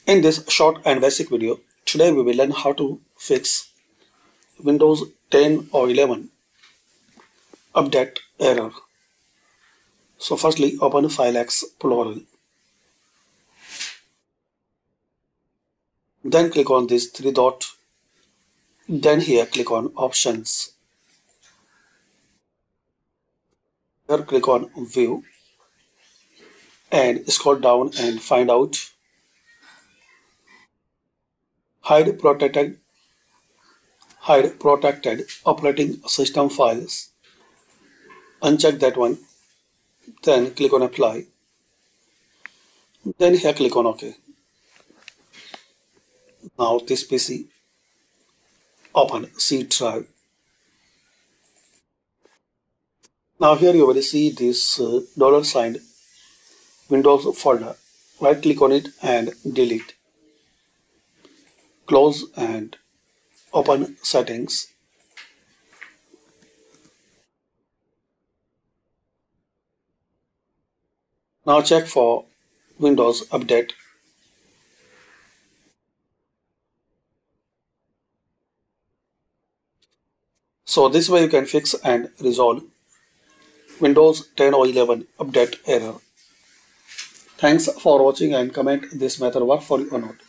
In this short and basic video, today we will learn how to fix Windows 10 or 11 update error. So firstly, open File Explorer. Then click on this three dot. Then here click on Options. Here click on View and scroll down and find out Hide Protected Operating System Files. Uncheck that one. Then click on Apply. Then here click on OK. Now this PC, open C drive. Now here you will see this $sign Windows folder. Right click on it and delete. Close and open settings. Now check for Windows Update. So this way you can fix and resolve Windows 10 or 11 update error. Thanks for watching and comment this method work for you or not.